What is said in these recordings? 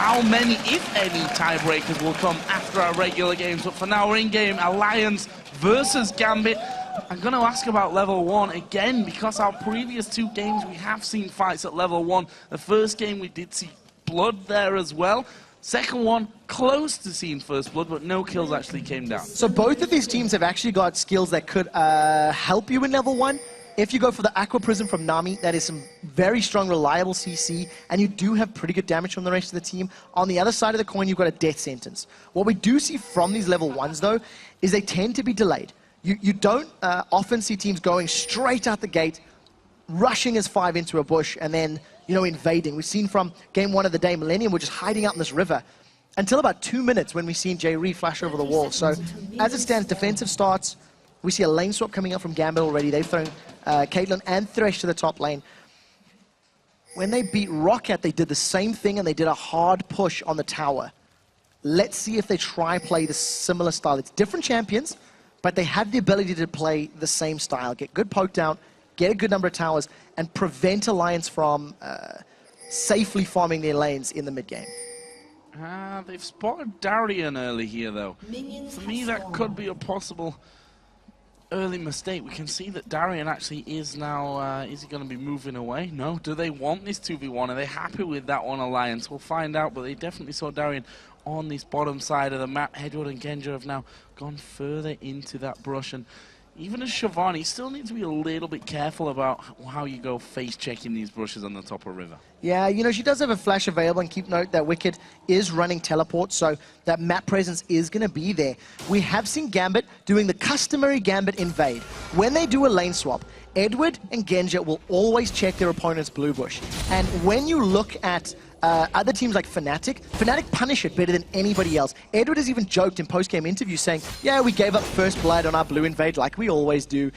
how many, if any, tiebreakers will come after our regular games. But for now, we're in-game Alliance versus Gambit. I'm going to ask about level 1 again, because our previous 2 games, we have seen fights at level 1. The first game, we did see blood there as well. Second one, close to seeing first blood, but no kills actually came down. So both of these teams have actually got skills that could help you in level 1. If you go for the Aqua Prism from Nami, that is some very strong, reliable CC, and you do have pretty good damage from the rest of the team. On the other side of the coin, you've got a Death Sentence. What we do see from these level 1s, though, is they tend to be delayed. You don't often see teams going straight out the gate, rushing as 5 into a bush, and then, you know, invading. We've seen from game 1 of the day, Millennium were just hiding out in this river until about 2 minutes when we seen J-Ree flash over the wall. So, as it stands, defensive starts. We see a lane swap coming up from Gambit already. They've thrown Caitlyn and Thresh to the top lane. When they beat Rocket, they did the same thing, and they did a hard push on the tower. Let's see if they try play the similar style. It's different champions, but they have the ability to play the same style. Get good poke down, get a good number of towers, and prevent Alliance from safely farming their lanes in the mid-game. They've spotted Darian early here, though. For me, that could be a possible early mistake. We can see that Darian actually is now, is he going to be moving away? No. Do they want this 2v1? Are they happy with that one Alliance? We'll find out, but they definitely saw Darian on this bottom side of the map. Edward and Genja have now gone further into that brush, and even as Siobhan, you still need to be a little bit careful about how you go face-checking these brushes on the top of river. Yeah, you know, she does have a flash available, and keep note that Wicked is running teleport, so that map presence is going to be there. We have seen Gambit doing the customary Gambit invade. When they do a lane swap, Edward and Genja will always check their opponent's blue bush. And when you look at other teams like Fnatic punish it better than anybody else. Edward has even joked in post-game interviews saying, yeah, we gave up first blood on our blue invade like we always do.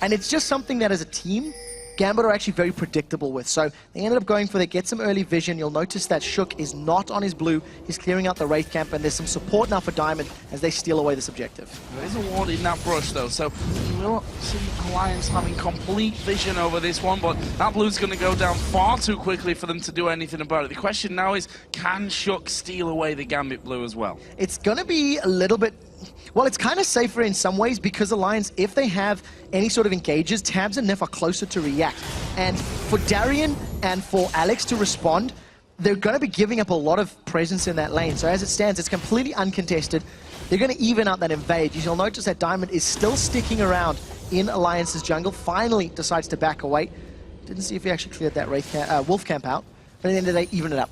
And it's just something that as a team, Gambit are actually very predictable with. So they ended up going for get some early vision. You'll notice that Shook is not on his blue. He's clearing out the Wraith camp, and there's some support now for Diamond as they steal away this objective. There's a ward in that brush, though, so we'll see Alliance having complete vision over this one, but that blue's going to go down far too quickly for them to do anything about it. The question now is, can Shook steal away the Gambit blue as well? It's going to be a little bit... Well, it's kind of safer in some ways because Alliance, if they have any sort of engages, Tabs and Nif are closer to react. And for Darian and for Alex to respond, they're going to be giving up a lot of presence in that lane. So as it stands, it's completely uncontested. They're going to even out that invade. You'll notice that Diamond is still sticking around in Alliance's jungle. Finally decides to back away. Didn't see if he actually cleared that Wolf camp out. But at the end of the day, even it up.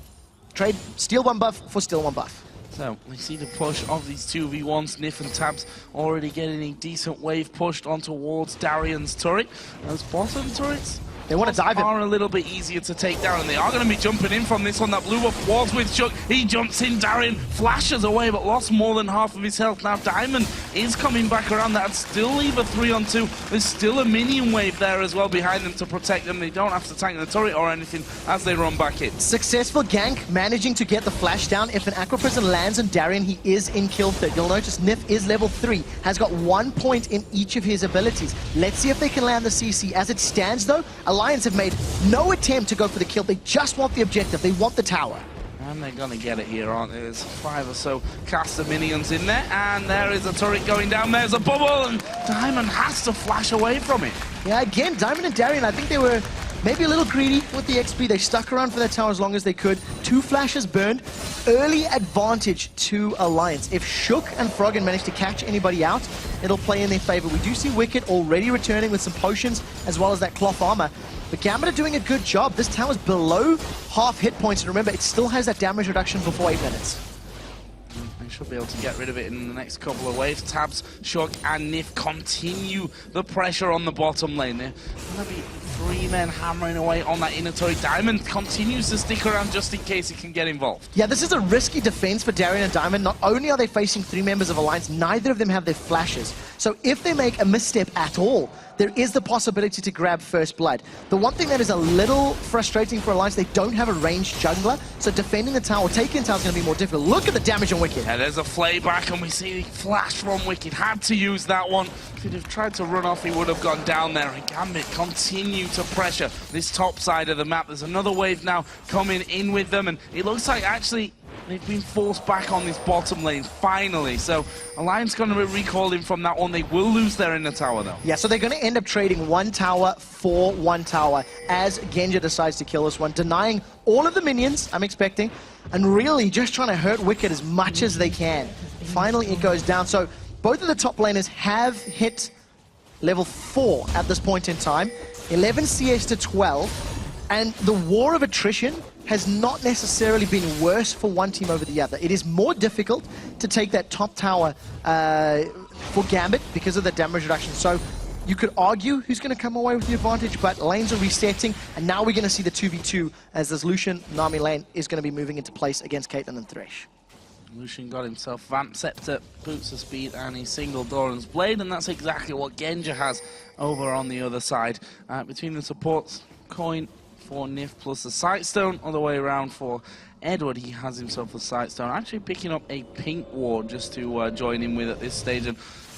Trade steal 1 buff for steal 1 buff. So, we see the push of these 2v1s. Nif and Tabs already getting a decent wave pushed on towards Darian's turret. Those bottom turrets, they want to dive in. Are a little bit easier to take down, and they are going to be jumping in from this one. That blue buff was with Shook. He jumps in, Darian flashes away, but lost more than half of his health. Now Diamond is coming back around. That'd still leave a 3-on-2. There's still a minion wave there as well behind them to protect them. They don't have to tank the turret or anything as they run back in. Successful gank, managing to get the flash down. If an Aqua Prison lands on Darian, he is in kill threat. You'll notice Nif is level 3, has got 1 point in each of his abilities. Let's see if they can land the CC. As it stands, though, Alliance have made no attempt to go for the kill. They just want the objective. They want the tower. And they're going to get it here, aren't they? There's 5 or so caster minions in there, and there is a turret going down. There's a bubble, and Diamond has to flash away from it. Yeah, again, Diamond and Darian, I think they were maybe a little greedy with the XP. They stuck around for that tower as long as they could. 2 flashes burned. Early advantage to Alliance. If Shook and Froggen manage to catch anybody out, it'll play in their favor. We do see Wicked already returning with some potions as well as that cloth armor. But Gambit are doing a good job. This tower's below half hit points, and remember, it still has that damage reduction before 8 minutes. They should be able to get rid of it in the next couple of waves. Tabs, Shook, and Nif continue the pressure on the bottom lane. They're going to be 3 men hammering away on that inner turret. Diamond continues to stick around just in case he can get involved. Yeah, this is a risky defense for Darian and Diamond. Not only are they facing 3 members of Alliance, neither of them have their flashes. So if they make a misstep at all, there is the possibility to grab first blood. The one thing that is a little frustrating for Alliance, they don't have a ranged jungler, so defending the tower, taking the tower is going to be more difficult. Look at the damage on Wicked. Yeah, there's a flayback, and we see the flash from Wicked. Had to use that one. If he'd have tried to run off, he would have gone down there. And Gambit continue to pressure this top side of the map. There's another wave now coming in with them, and it looks like actually they've been forced back on this bottom lane, finally. So Alliance going to be recalling from that one. They will lose their inner tower, though. Yeah, so they're going to end up trading one tower for one tower as Genja decides to kill this one, denying all of the minions, I'm expecting, and really just trying to hurt Wicked as much as they can. Finally, it goes down. So both of the top laners have hit level 4 at this point in time, 11 CS to 12, and the war of attrition has not necessarily been worse for one team over the other. It is more difficult to take that top tower for Gambit because of the damage reduction. So you could argue who's going to come away with the advantage, but lanes are resetting, and now we're going to see the 2v2 as this Lucian Nami lane is going to be moving into place against Caitlyn and Thresh. Lucian got himself Vamp Scepter, Boots of Speed, and he singled Doran's Blade, and that's exactly what Genja has over on the other side. Between the supports, Coin for Nif plus the Sightstone, all the way around for Edward. He has himself a Sightstone, actually picking up a pink ward just to join in with at this stage. And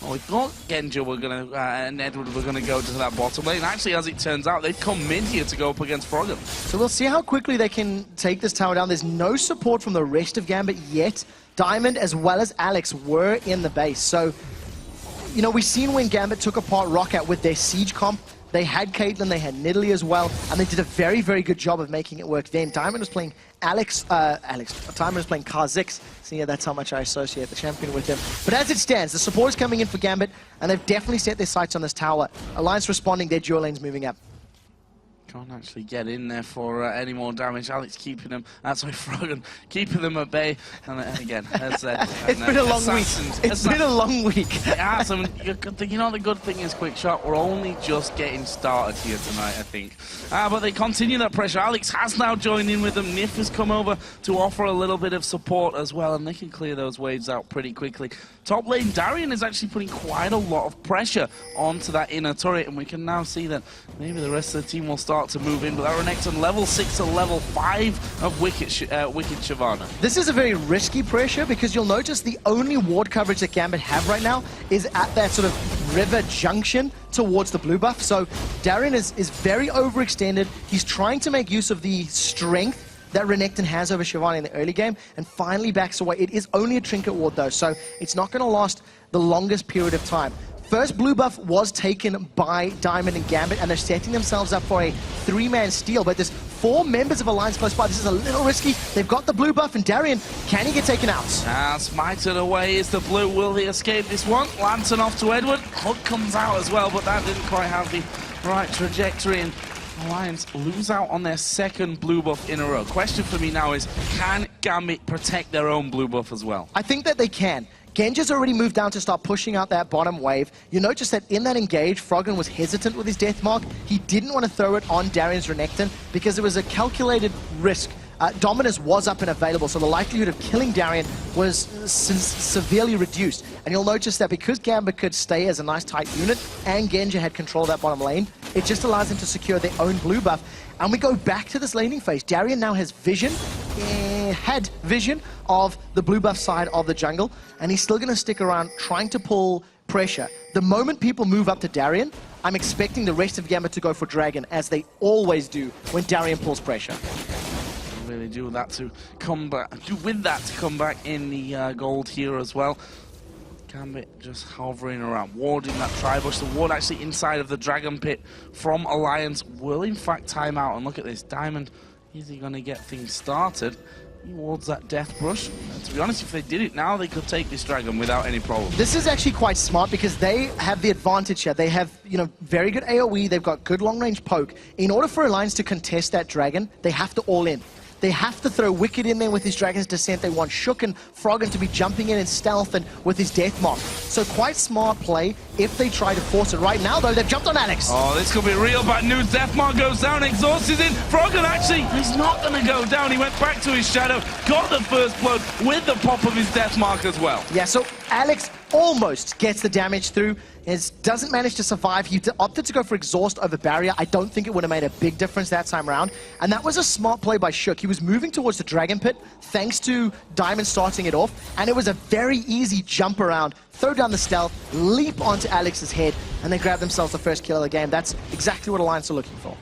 we thought Genja were going to, and Edward were going to go to that bottom lane. Actually, as it turns out, they've come mid here to go up against Froggen. So we'll see how quickly they can take this tower down. There's no support from the rest of Gambit yet. Diamond as well as Alex were in the base. So, you know, we've seen when Gambit took apart Roccat with their siege comp. They had Caitlyn, they had Nidalee as well, and they did a very, very good job of making it work then. Diamond was playing Diamond was playing Kha'Zix, so yeah, that's how much I associate the champion with him. But as it stands, the support is coming in for Gambit, and they've definitely set their sights on this tower. Alliance responding, their dual lanes moving up. Can't actually get in there for any more damage. Alex keeping them, Froggen keeping them at bay. And again, as it's been a long week. It's been a long week. It has. I mean, you know, the good thing is, Quick Shot, we're only just getting started here tonight, I think. But they continue that pressure. Alex has now joined in with them. Nif has come over to offer a little bit of support as well, and they can clear those waves out pretty quickly. Top lane, Darian is actually putting quite a lot of pressure onto that inner turret, and we can now see that maybe the rest of the team will start to move in, but that Renekton level 6 to level 5 of Wicked Shyvana. This is a very risky pressure because you'll notice the only ward coverage that Gambit have right now is at that sort of river junction towards the blue buff. So Darian is very overextended. He's trying to make use of the strength that Renekton has over Shyvana in the early game and finally backs away. It is only a trinket ward though, so it's not going to last the longest period of time. First blue buff was taken by Diamond and Gambit, and they're setting themselves up for a 3-man steal, but there's 4 members of Alliance close by. This is a little risky. They've got the blue buff, and Darian, can he get taken out? Smited away is the blue. Will he escape this one? Lantern off to Edward. Hook comes out as well, but that didn't quite have the right trajectory, and Alliance lose out on their second blue buff in a row. Question for me now is, can Gambit protect their own blue buff as well? I think that they can. Genja's already moved down to start pushing out that bottom wave. You notice that in that engage, Froggen was hesitant with his death mark. He didn't want to throw it on Darian's Renekton because it was a calculated risk. Dominance was up and available, so the likelihood of killing Darian was severely reduced. And you'll notice that because Gambit could stay as a nice tight unit and Genja had control of that bottom lane, it just allows them to secure their own blue buff. And we go back to this laning phase. Darian now has vision, had vision of the blue buff side of the jungle, and he's still going to stick around trying to pull pressure. The moment people move up to Darian, I'm expecting the rest of Gambit to go for Dragon, as they always do when Darian pulls pressure. Really do that to come back, come back in the gold here as well. Gambit just hovering around, warding that Tribush. The ward actually inside of the Dragon Pit from Alliance will in fact time out. And look at this, Diamond, is he going to get things started? He wards that Death Brush. And to be honest, if they did it now, they could take this Dragon without any problem. This is actually quite smart because they have the advantage here. They have, you know, very good AoE. They've got good long-range poke. In order for Alliance to contest that Dragon, they have to all in. They have to throw Wicked in there with his Dragon's Descent. They want Shook and Froggen to be jumping in stealth and with his Death Mark. So quite smart play if they try to force it. Right now, though, they've jumped on Alex. Oh, this could be real bad news. Death Mark goes down, Exhaust is in. Froggen actually, he's not going to go down. He went back to his Shadow, got the first blood with the pop of his Death Mark as well. Yeah, so Alex almost gets the damage through. Doesn't manage to survive. He opted to go for Exhaust over Barrier. I don't think it would have made a big difference that time around. And that was a smart play by Shook. He was moving towards the Dragon Pit, thanks to Diamond starting it off. And it was a very easy jump around, throw down the stealth, leap onto Alex's head, and they grab themselves the first kill of the game. That's exactly what Alliance are looking for.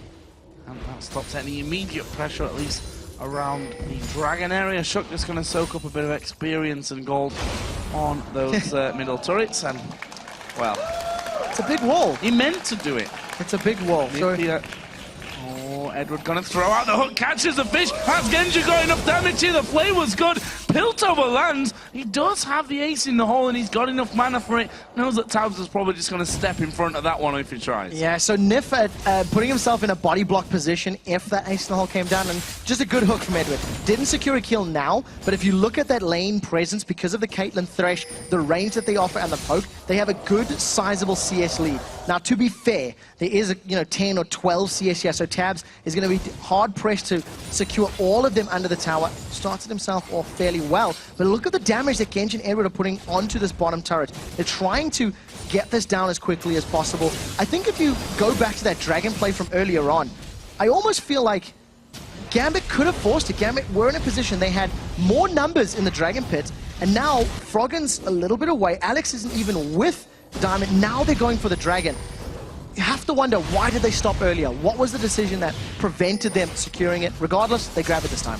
And that stops any immediate pressure, at least, around the Dragon area. Shook just going to soak up a bit of experience and gold on those middle turrets, and, well... It's a big wall. He meant to do it. It's a big wall. Oh, Edward gonna throw out the hook, catches the fish. Has Genji got enough damage here? The play was good. Piltover lands. He does have the ace in the hole, and he's got enough mana for it. Knows that Tabs is probably just gonna step in front of that one if he tries. Yeah, so Nif putting himself in a body block position if that ace in the hole came down, and just a good hook from Edward. Didn't secure a kill now, but if you look at that lane presence, because of the Caitlyn Thresh, the range that they offer and the poke, they have a good, sizable CS lead. Now, to be fair, there is a 10 or 12 CS here, so Tabs is going to be hard-pressed to secure all of them under the tower. Started himself off fairly well, but look at the damage that Genji and Edward are putting onto this bottom turret. They're trying to get this down as quickly as possible. I think if you go back to that Dragon play from earlier on, I almost feel like Gambit could have forced it. Gambit were in a position, they had more numbers in the Dragon pit, and now Froggen's a little bit away. Alex isn't even with Diamond. Now they're going for the Dragon. You have to wonder, why did they stop earlier? What was the decision that prevented them securing it? Regardless, they grab it this time.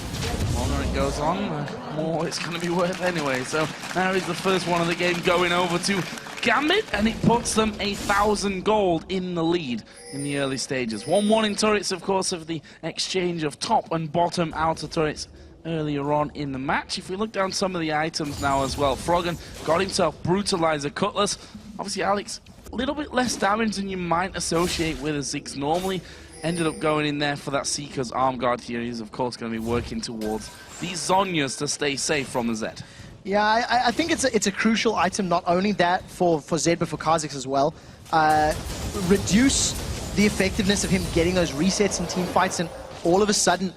The longer it goes on, the more it's going to be worth anyway. So now is the first one of the game going over to Gambit, and it puts them 1,000 gold in the lead in the early stages. 1-1 in turrets, of course, of the exchange of top and bottom outer turrets earlier on in the match. If we look down some of the items now as well, Froggen got himself Brutalizer Cutlass. Obviously, Alex, a little bit less damage than you might associate with a Ziggs normally. Ended up going in there for that Seeker's arm guard here. He's, of course, going to be working towards these Zhonyas to stay safe from the Zed. Yeah, I think it's a crucial item, not only that for Zed, but for Kha'Zix as well. Reduce the effectiveness of him getting those resets in team fights, and all of a sudden,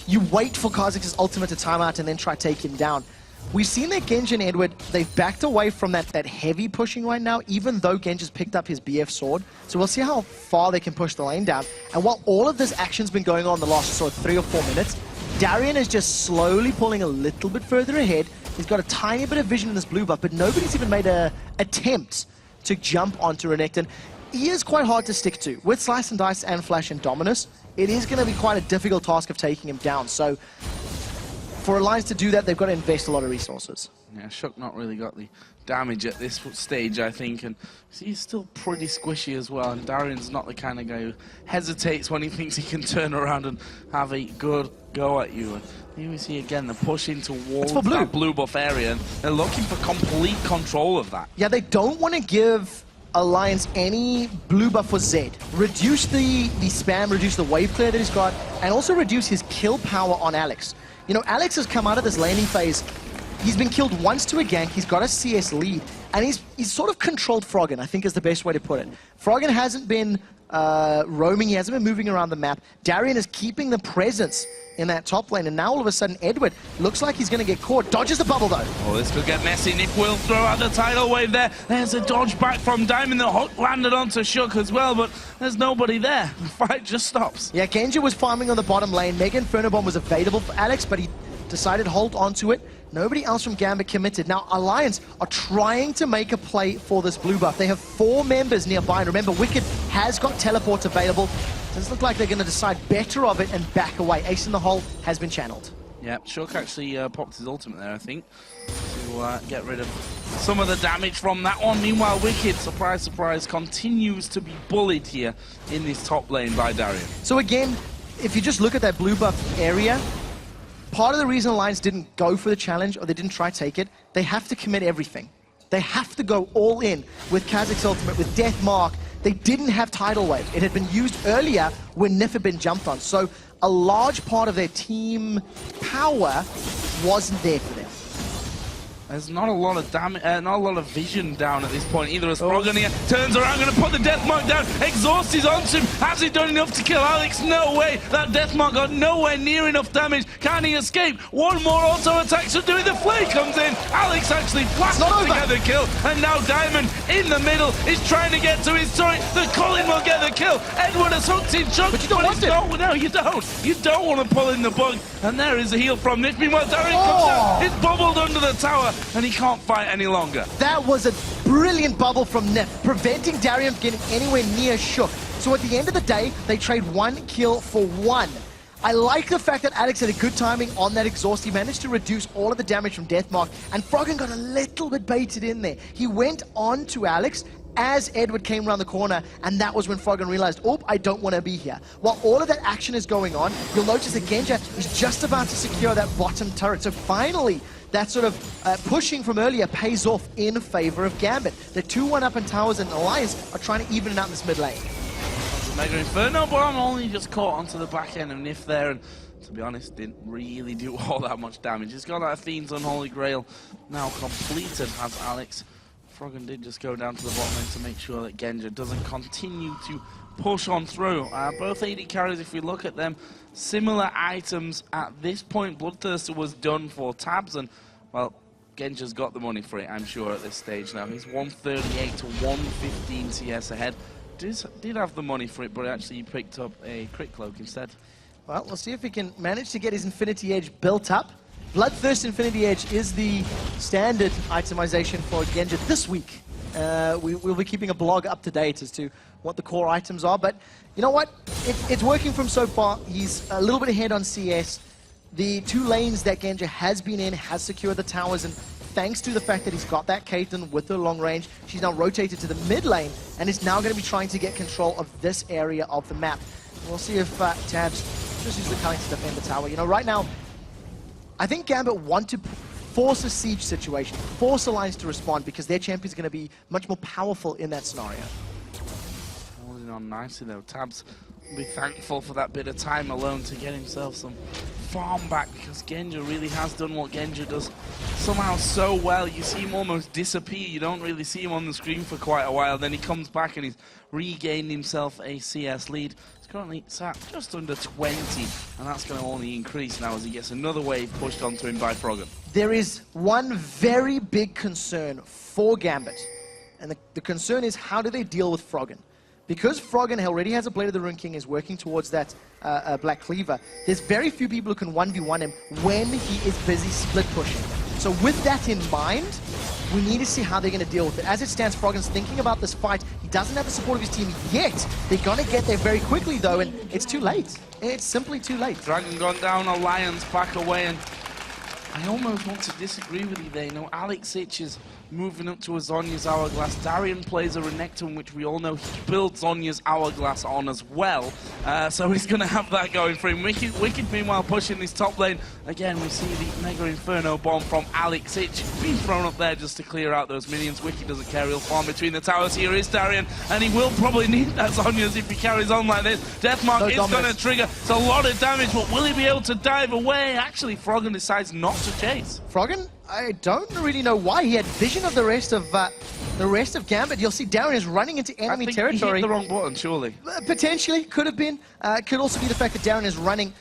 you wait for Kha'Zix's ultimate to time out and then try to take him down. We've seen that Genji and Edward, they've backed away from that heavy pushing right now, even though Genji's picked up his BF sword. So we'll see how far they can push the lane down. And while all of this action's been going on the last sort of 3 or 4 minutes, Darien is just slowly pulling a little bit further ahead. He's got a tiny bit of vision in this blue buff, but nobody's even made an attempt to jump onto Renekton. He is quite hard to stick to. With Slice and Dice and Flash and Dominus, it is going to be quite a difficult task of taking him down. So for Alliance to do that, they've got to invest a lot of resources. Yeah, Shook not really got the damage at this stage, I think, and he's still pretty squishy as well, and Darian's not the kind of guy who hesitates when he thinks he can turn around and have a good go at you. And here we see again the push in towards that blue buff area, and they're looking for complete control of that. Yeah, they don't want to give Alliance any blue buff for Zed. Reduce the spam, reduce the wave clear that he's got, and also reduce his kill power on Alex. You know, Alex has come out of this laning phase. He's been killed once to a gank, he's got a CS lead, and he's sort of controlled Froggen, I think is the best way to put it. Froggen hasn't been roaming, he hasn't been moving around the map. Darien is keeping the presence in that top lane, and now all of a sudden Edward looks like he's going to get caught. Dodges the bubble though. Oh, this could get messy. Nick will throw out the tidal wave there. There's a dodge back from Diamond. The hook landed onto Shook as well, but there's nobody there. The fight just stops. Yeah, Genji was farming on the bottom lane. Mega Inferno Bomb was available for Alex, but he decided to hold onto it. Nobody else from Gambit committed. Now, Alliance are trying to make a play for this blue buff. They have 4 members nearby, and remember, Wicked has got teleports available. Does look like they're going to decide better of it and back away. Ace in the hole has been channeled. Yeah, Shook actually popped his ultimate there, I think, to get rid of some of the damage from that one. Meanwhile, Wicked, surprise, surprise, continues to be bullied here in this top lane by Darien. So again, if you just look at that blue buff area, part of the reason Alliance didn't go for the challenge, or they didn't try to take it, they have to commit everything. They have to go all in with Kha'Zix's ultimate, with Death Mark. They didn't have Tidal Wave. It had been used earlier when Nif had been jumped on. So a large part of their team power wasn't there for them. There's not a lot of damage, not a lot of vision down at this point either. As Froggen here turns around, going to put the death mark down. Exhaust is onto him. Has he done enough to kill Alex? No way. That death mark got nowhere near enough damage. Can he escape? One more auto attack should do it. The flay comes in. Alex actually plasters together the kill, and now Diamond in the middle is trying to get to his turret. The Cullen will get the kill. Edward has hooked in Chuck, but you don't want it. No, you don't. You don't want to pull in the bug. And there is a heal from Nif. Meanwhile, Darien comes out. It's bubbled under the tower, and he can't fight any longer. That was a brilliant bubble from Nif, preventing Darien from getting anywhere near Shook. So at the end of the day, they trade 1 kill for 1. I like the fact that Alex had a good timing on that exhaust. He managed to reduce all of the damage from Deathmark, and Froggen got a little bit baited in there. He went on to Alex as Edward came around the corner, and that was when Froggen realized, oh, I don't want to be here. While all of that action is going on, you'll notice that Genja is just about to secure that bottom turret. So finally, that sort of pushing from earlier pays off in favor of Gambit. The 2-1 up in towers and Alliance are trying to even it out in this mid lane. Mega Inferno Bomb only just caught onto the back end of Nif there, and to be honest, didn't really do all that much damage. He's got that Fiend's Unholy Grail now completed, has Alex. Froggen did just go down to the bottom lane to make sure that Genja doesn't continue to push on through. Both AD carries, if we look at them, similar items at this point. Bloodthirster was done for tabs, and, well, Genja's got the money for it, I'm sure, at this stage now. He's 138 to 115 CS ahead. Did have the money for it, but actually he picked up a crit cloak instead. Well, we'll see if he can manage to get his Infinity Edge built up. Bloodthirst Infinity Edge is the standard itemization for Genja this week. We'll be keeping a blog up to date as to what the core items are, but you know what? It's working from so far. He's a little bit ahead on CS. The 2 lanes that Genja has been in has secured the towers, and thanks to the fact that he's got that Caitlyn with her long range, she's now rotated to the mid lane and is now going to be trying to get control of this area of the map. We'll see if Tabs just uses the Culling to defend the tower. You know, right now, I think Gambit want to force a siege situation, force Alliance to respond, because their champion's going to be much more powerful in that scenario. Holding on nicely though. Tabs will be thankful for that bit of time alone to get himself some farm back, because Genja really has done what Genja does somehow so well. You see him almost disappear. You don't really see him on the screen for quite a while. Then he comes back and he's regained himself a CS lead. He's currently sat just under 20, and that's going to only increase now as he gets another wave pushed onto him by Froggen. There is one very big concern for Gambit, and the concern is, how do they deal with Froggen? Because Froggen already has a Blade of the Rune King, is working towards that Black Cleaver, there's very few people who can 1v1 him when he is busy split pushing. So with that in mind, we need to see how they're going to deal with it. As it stands, Froggen's thinking about this fight. He doesn't have the support of his team yet. They're going to get there very quickly, though, and it's too late. It's simply too late. Dragon gone down, Alliance back away, and I almost want to disagree with you there. You know, Alex Ich is moving up to a Zhonya's Hourglass. Darian plays a Renekton, which we all know he builds Zhonya's Hourglass on as well. So he's going to have that going for him. Wicked meanwhile pushing this top lane. Again, we see the Mega Inferno Bomb from Alex Ich being thrown up there just to clear out those minions. Wicked doesn't care, he'll farm between the towers. Here is Darian, and he will probably need that Zhonya's if he carries on like this. Deathmark is going to trigger. It's a lot of damage, but will he be able to dive away? Actually, Froggen decides not to chase. Froggen, I don't really know why. He had vision of the rest of Gambit. You'll see Darren is running into enemy territory. He hit the wrong button, surely. Potentially, could have been. Could also be the fact that Darren is running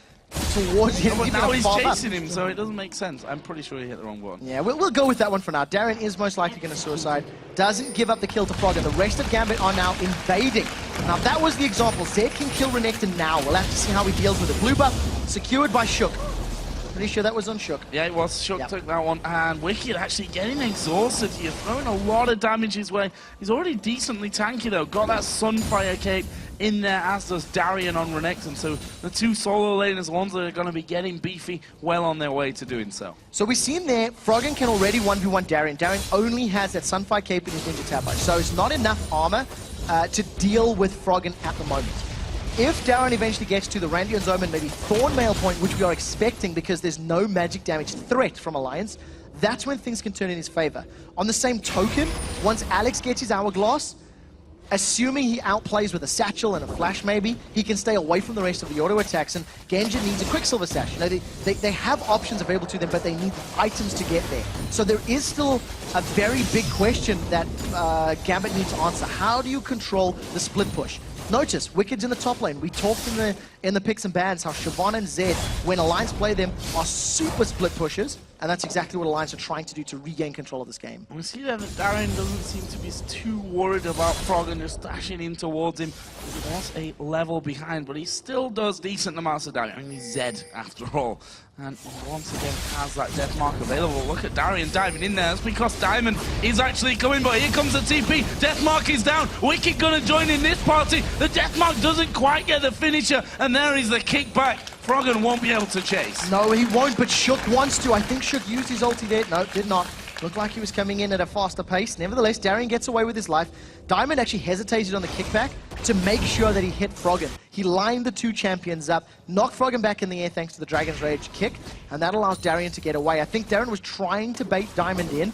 towards him. But now he's chasing him, so it doesn't make sense. I'm pretty sure he hit the wrong button. Yeah, we'll go with that one for now. Darren is most likely going to suicide. Doesn't give up the kill to Froggen. The rest of Gambit are now invading. Now, that was the example. Zed can kill Renekton now. We'll have to see how he deals with it. Blue buff secured by Shook. Pretty sure that was on Shook. Yeah, it was. Shook took that one. And Wicked actually getting exhausted here, throwing a lot of damage his way. He's already decently tanky, though. Got that Sunfire cape in there, as does Darian on Renekton. So the 2 solo laners, ones that are going to be getting beefy, well on their way to doing so. So we've seen there, Froggen can already 1v1 Darian. Darian only has that Sunfire cape in his Ninja Tab. So it's not enough armor to deal with Froggen at the moment. If Darren eventually gets to the Randy and Zoman, maybe Thornmail point, which we are expecting because there's no magic damage threat from Alliance, that's when things can turn in his favor. On the same token, once Alex gets his Hourglass, assuming he outplays with a Satchel and a Flash maybe, he can stay away from the rest of the auto attacks, and Genja needs a Quicksilver Sash. You know, they have options available to them, but they need the items to get there. So there is still a very big question that Gambit needs to answer. How do you control the split push? Notice, Wicked's in the top lane. We talked in the picks and bans how Siobhan and Zed, when Alliance play them, are super split pushers, and that's exactly what Alliance are trying to do to regain control of this game. We see that Darren doesn't seem to be too worried about Froggen just dashing in towards him. He was a level behind, but he still does decent amounts of damage. I mean, he's Zed, after all. And once again has that death mark available. Look at Darian diving in there. That's because Diamond is actually coming, but here comes the TP. Death mark is down. Wicked gonna join in this party. The death mark doesn't quite get the finisher, and there is the kickback Froggen won't be able to chase. No, he won't, but Shook wants to. I think Shook used his ulti there. No, did not. Looked like he was coming in at a faster pace. Nevertheless, Darian gets away with his life. Diamond actually hesitated on the kickback to make sure that he hit Froggen. He lined the two champions up, knocked Froggen back in the air thanks to the Dragon's Rage kick, and that allows Darian to get away. I think Darian was trying to bait Diamond in,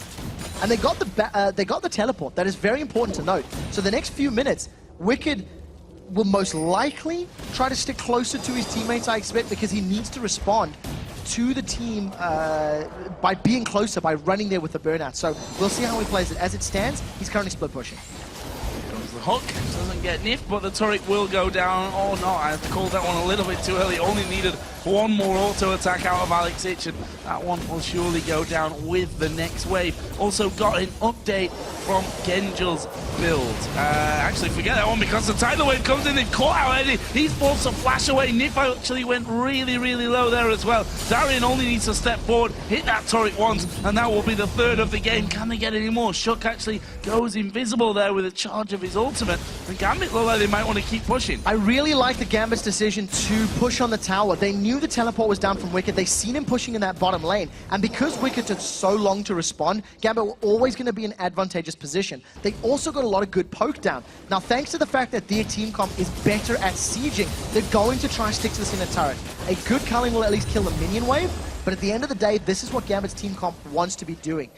and they got the teleport. That is very important to note. So the next few minutes, Wicked will most likely try to stick closer to his teammates, I expect, because he needs to respond to the team by being closer, by running there with the burnout. So we'll see how he plays it. As it stands, he's currently split pushing. Comes the hook, doesn't get niffed, but the turret will go down. Oh no, I called that one a little bit too early. Only needed one more auto attack out of Alex Ich, and that one will surely go down with the next wave. Also got an update from Genjil's build. Actually, forget that one because the tidal wave comes in and caught out Eddie. He's forced to flash away. Nif actually went really, really low there as well. Darian only needs to step forward, hit that turret once, and that will be the third of the game. Can they get any more? Shook actually goes invisible there with a charge of his ultimate, and Gambit look like they might want to keep pushing. I really like the Gambit's decision to push on the tower. They knew the teleport was down from Wicked. They seen him pushing in that bottom lane, and because Wicked took so long to respond, Gambit were always going to be in an advantageous position. They also got a lot of good poke down. Now, thanks to the fact that their team comp is better at sieging, they're going to try and stick to this in a turret. A good culling will at least kill the minion wave, but at the end of the day, this is what Gambit's team comp wants to be doing.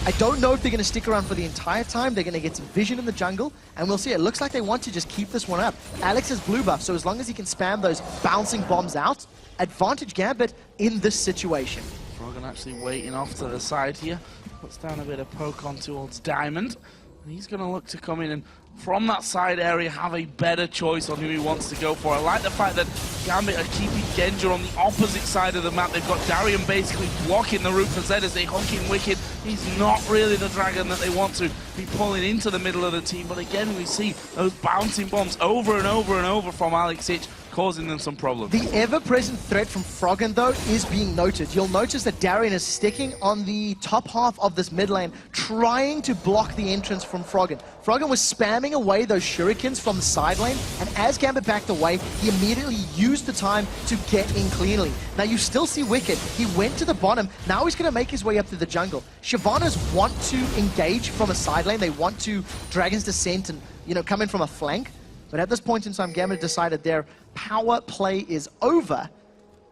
I don't know if they're going to stick around for the entire time. They're going to get some vision in the jungle, and we'll see. It looks like they want to just keep this one up. Alex has blue buff, so as long as he can spam those bouncing bombs out, advantage Gambit in this situation. Froggen actually waiting off to the side here. Puts down a bit of poke on towards Diamond. And he's going to look to come in and from that side area have a better choice on who he wants to go for. I like the fact that Gambit are keeping Genja on the opposite side of the map. They've got Darian basically blocking the route for Zed as they hook in Wicked. He's not really the dragon that they want to be pulling into the middle of the team. But again, we see those bouncing bombs over and over and over from Alex Ich, causing them some problems. The ever-present threat from Froggen, though, is being noted. You'll notice that Darian is sticking on the top half of this mid lane, trying to block the entrance from Froggen. Froggen was spamming away those shurikens from the side lane, and as Gambit backed away, he immediately used the time to get in cleanly. Now, you still see Wicked. He went to the bottom. Now he's going to make his way up through the jungle. Shyvanas want to engage from a side lane. They want to Dragon's Descent and, you know, come in from a flank. But at this point in time, Gambit decided their power play is over,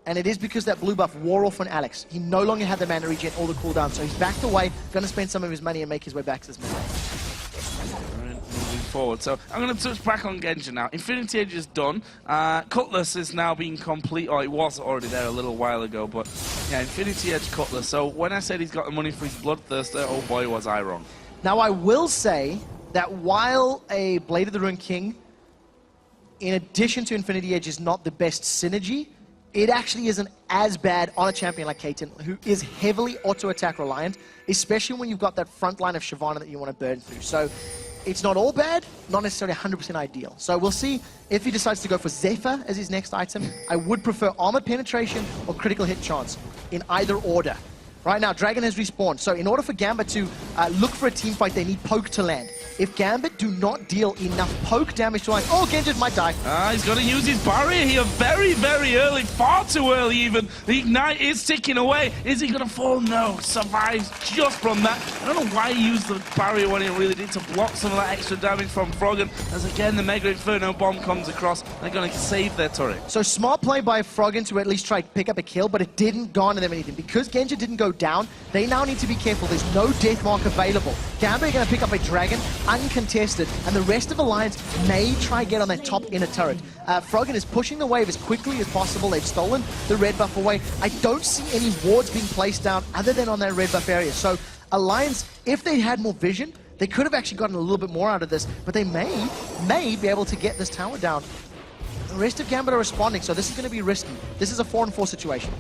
and it is because that blue buff wore off on Alex. He no longer had the mana regen or the cooldown, so he's backed away, going to spend some of his money and make his way back to this mid lane. Moving forward, so I'm going to touch back on Genja now. Infinity Edge is done. Cutlass is now being complete, or it was already there a little while ago, but yeah, Infinity Edge Cutlass. So when I said he's got the money for his Bloodthirster, oh boy, was I wrong. Now, I will say that while a Blade of the Ruined King, in addition to Infinity Edge, is not the best synergy, it actually isn't as bad on a champion like Kaiten, who is heavily auto-attack reliant, especially when you've got that front line of Shyvana that you want to burn through. So it's not all bad, not necessarily 100% ideal. So we'll see if he decides to go for Zephyr as his next item. I would prefer Armor Penetration or Critical Hit Chance in either order. Right now, Dragon has respawned, so in order for Gambit to look for a team fight, they need poke to land. If Gambit do not deal enough poke damage to land, oh, Genja might die. He's got to use his barrier here very, very early, far too early even. The Ignite is ticking away. Is he going to fall? No, survives just from that. I don't know why he used the barrier when he really did to block some of that extra damage from Froggen, as again the Mega Inferno bomb comes across. They're going to save their turret. So smart play by Froggen to at least try to pick up a kill, but it didn't garner them anything. Because Genja didn't go down, they now need to be careful. There's no death mark available. Gambit are going to pick up a dragon, uncontested, and the rest of Alliance may try get on that top inner turret. Froggen is pushing the wave as quickly as possible. They've stolen the red buff away. I don't see any wards being placed down other than on that red buff area. So Alliance, if they had more vision, they could have actually gotten a little bit more out of this, but they may be able to get this tower down. The rest of Gambit are responding, so this is going to be risky. This is a 4-on-4 situation.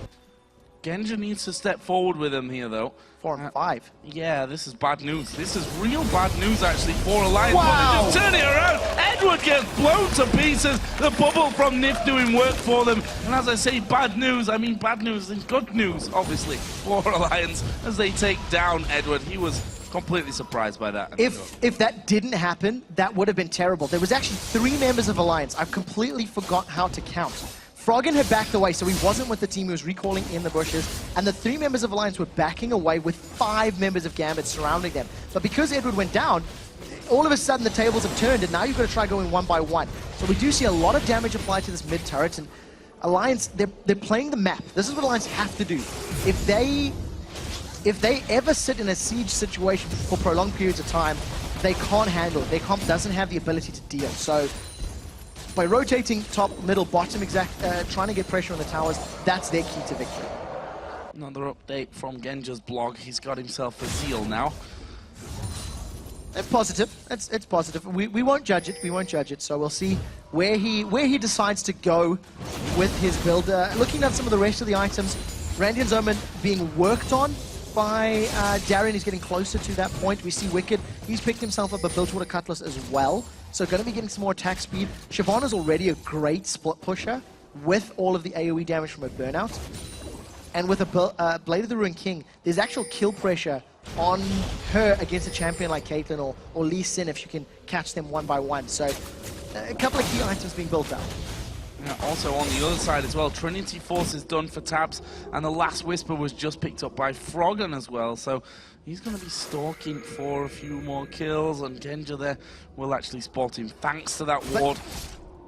Genja needs to step forward with him here, though. 4-on-5. Yeah, this is bad news. This is real bad news, actually, for Alliance. Wow. Just turn it around. Edward gets blown to pieces. The bubble from Nif doing work for them. And as I say bad news, I mean bad news and good news, obviously, for Alliance as they take down Edward. He was completely surprised by that. If that didn't happen, that would have been terrible. There was actually 3 members of Alliance. I've completely forgot how to count. Froggen had backed away, so he wasn't with the team. He was recalling in the bushes, and the 3 members of Alliance were backing away with 5 members of Gambit surrounding them. But because Edward went down, all of a sudden the tables have turned, and now you've got to try going 1 by 1. So we do see a lot of damage applied to this mid turret, and Alliance, they're playing the map. This is what Alliance have to do. If they ever sit in a siege situation for prolonged periods of time, they can't handle it. Their comp doesn't have the ability to deal. So by rotating top, middle, bottom, trying to get pressure on the towers, that's their key to victory. Another update from Genja's blog. He's got himself a Zeal now. It's positive. It's positive. We won't judge it. We won't judge it. So we'll see where he decides to go with his build. Looking at some of the rest of the items, Randian's Omen being worked on by Darien. He's getting closer to that point. We see Wicked. He's picked himself up a Bilgewater Cutlass as well. So going to be getting some more attack speed. Siobhan is already a great split pusher with all of the AoE damage from her burnout. And with a Blade of the Ruined King, there's actual kill pressure on her against a champion like Caitlyn or Lee Sin if you can catch them 1 by 1. So a couple of key items being built up. Yeah, also on the other side as well, Trinity Force is done for Tabs, and the Last Whisper was just picked up by Froggen as well, so he's going to be stalking for a few more kills, and Genja there will actually spot him thanks to that ward.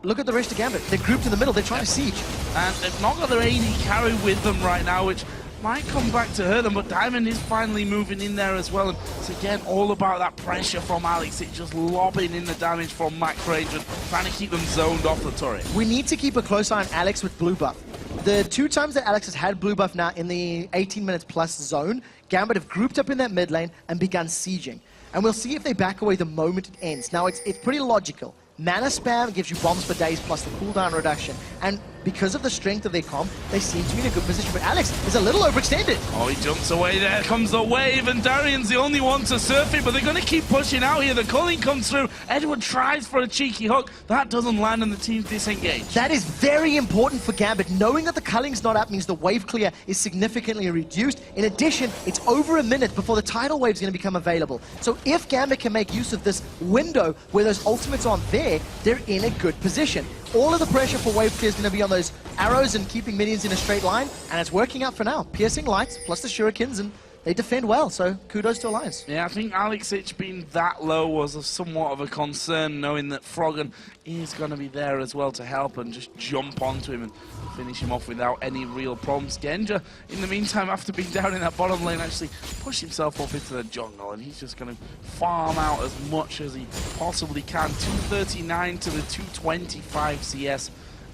Look at the rest of Gambit. They're grouped in the middle. They're trying to siege. And they've not got their AD carry with them right now, which might come back to hurt them, but Diamond is finally moving in there as well. And it's again all about that pressure from Alex. It's just lobbing in the damage from Max Range and trying to keep them zoned off the turret. We need to keep a close eye on Alex with blue buff. The 2 times that Alex has had blue buff now in the 18 minutes plus zone, Gambit have grouped up in that mid lane and begun sieging. And we'll see if they back away the moment it ends. Now, it's pretty logical. Mana spam gives you bombs for days plus the cooldown reduction. And because of the strength of their comp, they seem to be in a good position. But Alex is a little overextended. Oh, he jumps away. There comes the wave, and Darian's the only one to surf it, but they're going to keep pushing out here. The culling comes through. Edward tries for a cheeky hook. That doesn't land, and the team's disengaged. That is very important for Gambit. Knowing that the culling's not up means the wave clear is significantly reduced. In addition, it's over a minute before the tidal wave's going to become available. So if Gambit can make use of this window where those ultimates aren't there, they're in a good position. All of the pressure for wave clear is going to be on those arrows and keeping minions in a straight line, and it's working out for now. Piercing lights plus the shurikens, and they defend well, so kudos to Alliance. Yeah, I think Alex Itch being that low was somewhat of a concern, knowing that Froggen is going to be there as well to help and just jump onto him and finish him off without any real problems. Genja, in the meantime, after being down in that bottom lane, actually pushed himself up into the jungle, and he's just going to farm out as much as he possibly can. 239 to the 225 CS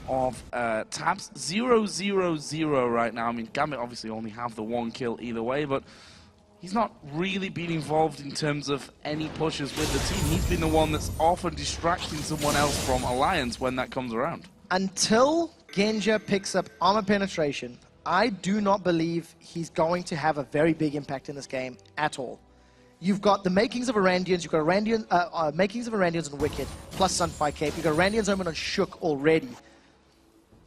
of Tabs. 0-0-0 right now. I mean, Gambit obviously only have the 1 kill either way, but he's not really been involved in terms of any pushes with the team. He's been the one that's often distracting someone else from Alliance when that comes around. Until Genja picks up armor penetration, I do not believe he's going to have a very big impact in this game at all. You've got the makings of Arandians, you've got makings of Arandians on Wicked, plus Sunfire Cape, you've got Arandians Omen on Shook already.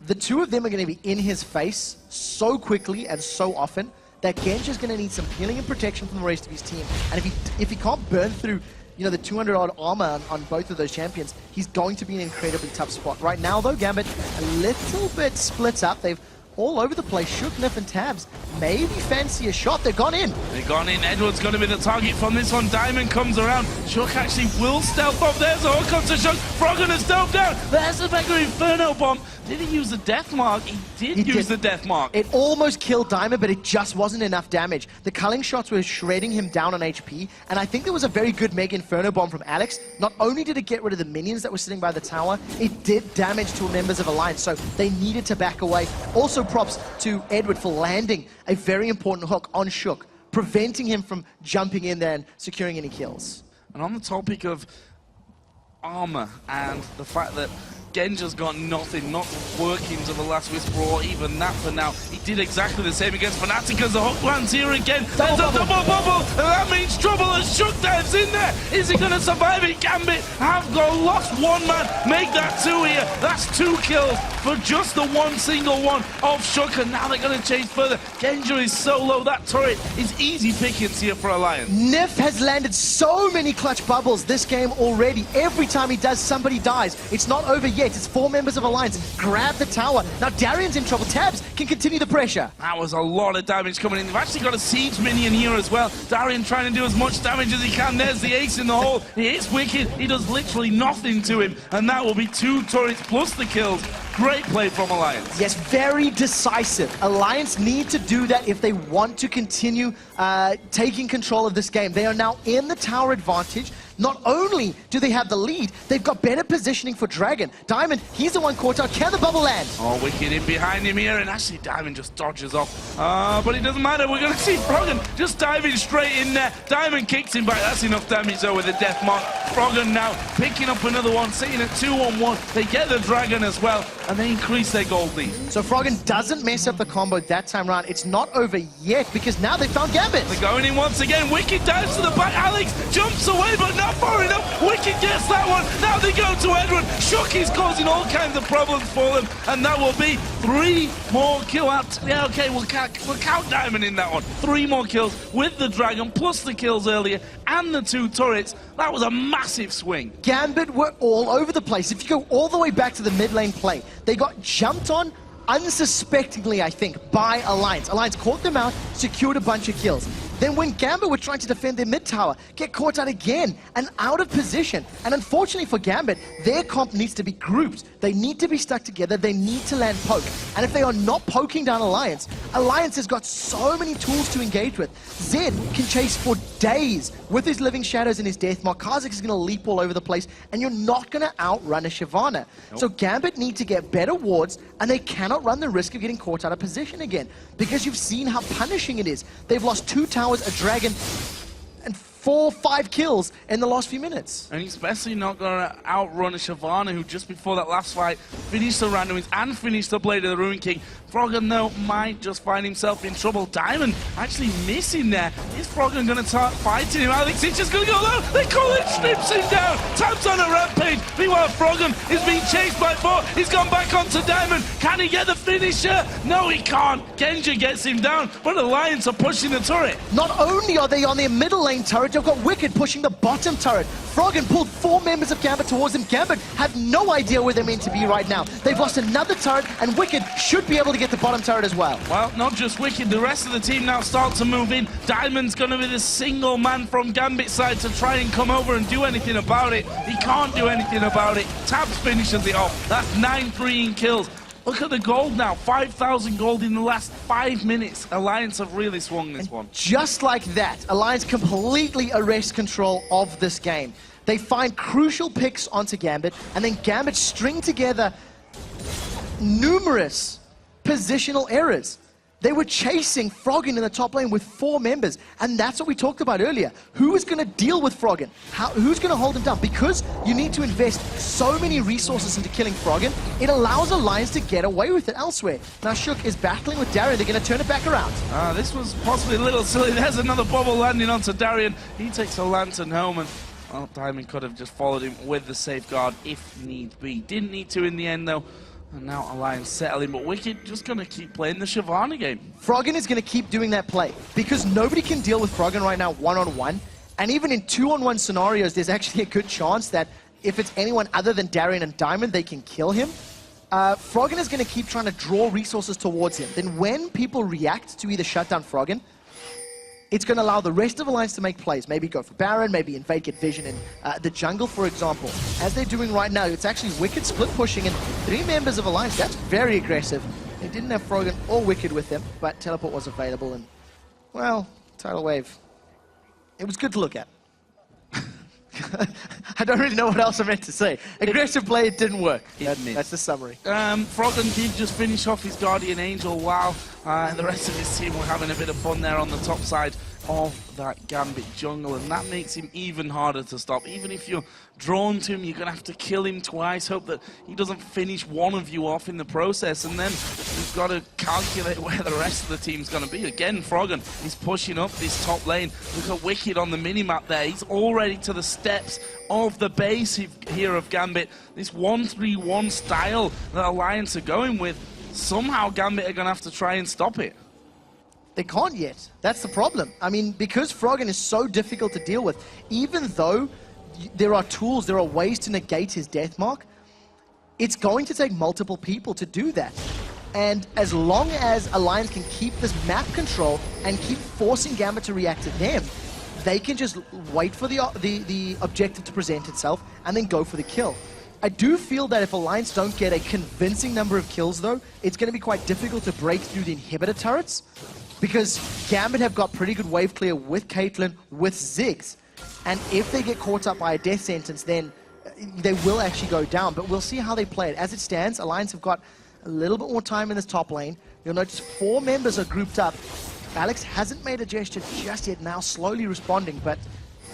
The 2 of them are going to be in his face so quickly and so often that Genja's going to need some healing and protection from the rest of his team. And if he can't burn through, you know, the 200-odd armor on both of those champions, he's going to be in an incredibly tough spot. Right now, though, Gambit a little bit split up. They've all over the place. Shook, Nif, and Tabs maybe fancy a shot. They've gone in. They've gone in. Edward's going to be the target from this one. Diamond comes around. Shook actually will stealth up. There's a hook comes to Shook. Froggen has stealth down. There's the Mega Inferno Bomb. Did he use the Death Mark? He did use the Death Mark. It almost killed Diamond, but it just wasn't enough damage. The culling shots were shredding him down on HP, and I think there was a very good Mega Inferno Bomb from Alex. Not only did it get rid of the minions that were sitting by the tower, it did damage to members of Alliance, so they needed to back away. Also props to Edward for landing a very important hook on Shook, preventing him from jumping in there and securing any kills. And on the topic of armor and the fact that Genja's got nothing, not the workings of a Last Whisper or even that for now. He did exactly the same against Fnatic as the hook lands here again. There's a double bubble, and that means trouble as Shook dives in there. Is he going to survive it? Gambit have lost 1 man, make that 2 here. That's 2 kills for just the 1 single one of Shook, and now they're going to chase further. Genja is so low, that turret is easy pickings here for Alliance. Nif has landed so many clutch bubbles this game already. Every time he does, somebody dies. It's not over yet. forget, it's 4 members of Alliance. Grab the tower. Now Darian's in trouble. Tabs can continue the pressure. That was a lot of damage coming in. They've actually got a siege minion here as well. Darian trying to do as much damage as he can. There's the ace in the hole. He hits Wicked. He does literally nothing to him. And that will be 2 turrets plus the kills. Great play from Alliance. Yes, very decisive. Alliance need to do that if they want to continue taking control of this game. They are now in the tower advantage. Not only do they have the lead, they've got better positioning for Dragon. Diamond, he's the one caught out. Can the bubble land? Oh, Wicked in behind him here, and actually Diamond just dodges off. But it doesn't matter. We're going to see Froggen just diving straight in there. Diamond kicks him back. That's enough damage, though, with the death mark. Froggen now picking up another one, sitting at 2-on-1. They get the Dragon as well, and they increase their gold lead. So Froggen doesn't mess up the combo that time around. It's not over yet, because now they found Gambit. They're going in once again. Wicked dives to the back. Alex jumps away, but not far enough. Wicked gets that one. Now they go to Edward. Shook is causing all kinds of problems for them, and that will be 3 more kills. Yeah, okay, we'll count Diamond in that one. 3 more kills with the Dragon, plus the kills earlier, and the 2 turrets. That was a massive swing. Gambit were all over the place. If you go all the way back to the mid lane play, they got jumped on unsuspectingly, I think, by Alliance. Alliance caught them out, secured a bunch of kills. Then when Gambit were trying to defend their mid tower, get caught out again and out of position. And unfortunately for Gambit, their comp needs to be grouped. They need to be stuck together. They need to land poke. And if they are not poking down Alliance, Alliance has got so many tools to engage with. Zed can chase for days with his Living Shadows and his Death Mark. Kha'Zix is going to leap all over the place, and you're not going to outrun a Shyvana. Nope. So Gambit need to get better wards, and they cannot run the risk of getting caught out of position again, because you've seen how punishing it is. They've lost 2 towers, a Dragon, and 4-5 kills in the last few minutes. And he's especially not going to outrun a Shyvana, who just before that last fight finished the randomies and finished the Blade of the Ruin King. Froggen, though, might just find himself in trouble. Diamond actually missing there. Is Froggen going to start fighting him? Alex is just going to go low. They call it, strips him down. Tabs on a rampage. Meanwhile, Froggen is being chased by 4. He's gone back onto Diamond. Can he get the finisher? No, he can't. Genja gets him down, but Alliance are pushing the turret. Not only are they on their middle lane turret, they've got Wicked pushing the bottom turret. Froggen pulled 4 members of Gambit towards him. Gambit have no idea where they're meant to be right now. They've lost another turret, and Wicked should be able to get the bottom turret as well. Well, not just Wicked, the rest of the team now start to move in. Diamond's going to be the single man from Gambit's side to try and come over and do anything about it. He can't do anything about it. Tabs finishes it off. That's 9-3 in kills. Look at the gold now, 5,000 gold in the last 5 minutes. Alliance have really swung this one. Just like that, Alliance completely arrests control of this game. They find crucial picks onto Gambit, and then Gambit string together numerous positional errors. They were chasing Froggen in the top lane with 4 members, and that's what we talked about earlier. Who is going to deal with Froggen? Who's going to hold him down? Because you need to invest so many resources into killing Froggen, it allows Alliance to get away with it elsewhere. Now Shook is battling with Darian. They're going to turn it back around. This was possibly a little silly. There's another bubble landing onto Darian. He takes a lantern home, and well, Diamond could have just followed him with the safeguard if need be. Didn't need to in the end, though. And now Alliance settling, but Wicked just going to keep playing the Shyvana game. Froggen is going to keep doing that play, because nobody can deal with Froggen right now one-on-one. And even in 2-on-1 scenarios, there's actually a good chance that if it's anyone other than Darian and Diamond, they can kill him. Froggen is going to keep trying to draw resources towards him. Then when people react to either shut down Froggen, it's going to allow the rest of Alliance to make plays. Maybe go for Baron, maybe invade, get vision in the jungle, for example. As they're doing right now, it's actually Wicked split pushing, and 3 members of Alliance. That's very aggressive. They didn't have Froggen or Wicked with them, but Teleport was available, and, well, Tidal Wave. It was good to look at. I don't really know what else I meant to say. Aggressive play, it didn't work. That's the summary. Froggen did just finish off his Guardian Angel while the rest of his team were having a bit of fun there on the top side of that Gambit jungle, and that makes him even harder to stop. Even if you're drawn to him, you're going to have to kill him twice, hope that he doesn't finish one of you off in the process, and then you've got to calculate where the rest of the team's going to be. Again, Froggen is pushing up this top lane. Look at Wicked on the minimap there. He's already to the steps of the base here of Gambit. This 1-3-1 style that Alliance are going with, somehow Gambit are going to have to try and stop it. They can't yet. That's the problem. I mean, because Froggen is so difficult to deal with, even though there are tools, there are ways to negate his death mark, it's going to take multiple people to do that. And as long as Alliance can keep this map control and keep forcing Gambit to react to them, they can just wait for the objective to present itself and then go for the kill. I do feel that if Alliance don't get a convincing number of kills, though, it's going to be quite difficult to break through the inhibitor turrets, because Gambit have got pretty good wave clear with Caitlyn, with Ziggs. And if they get caught up by a death sentence, then they will actually go down. But we'll see how they play it. As it stands, Alliance have got a little bit more time in this top lane. You'll notice 4 members are grouped up. Alex hasn't made a gesture just yet, now slowly responding, but,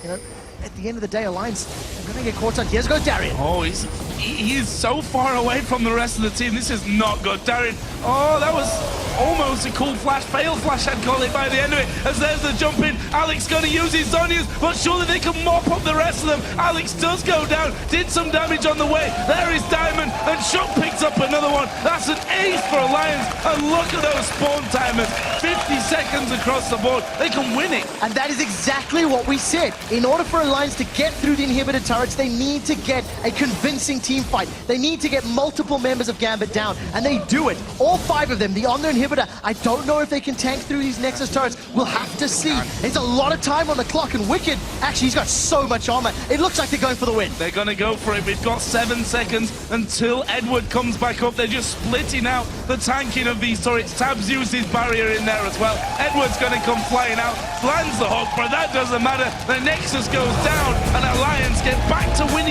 you know, at the end of the day, Alliance are going to get caught up. Here's goes Darian. Oh, he is so far away from the rest of the team. This is not good. Darian, oh, that was almost a cool flash. Fail flash, I'd call it, by the end of it. As there's the jump in. Alex going to use his Zonias, but surely they can mop up the rest of them. Alex does go down. Did some damage on the way. There is Diamond, and Shook picks up another one. That's an ace for Alliance. And look at those spawn timers. 50 seconds across the board. They can win it. And that is exactly what we said. In order for Alliance to get through the inhibitor turrets, they need to get a convincing team fight. They need to get multiple members of Gambit down, and they do it. All 5 of them, the on their inhibitor. I don't know if they can tank through these Nexus turrets. We'll have to see. There's a lot of time on the clock, and Wicked, actually, he's got so much armor. It looks like they're going for the win. They're going to go for it. We've got 7 seconds until Edward comes back up. They're just splitting out the tanking of these turrets. Tabs used his barrier in there as well. Edward's going to come flying out, lands the hook, but that doesn't matter. The Nexus goes down, and Alliance get back to winning.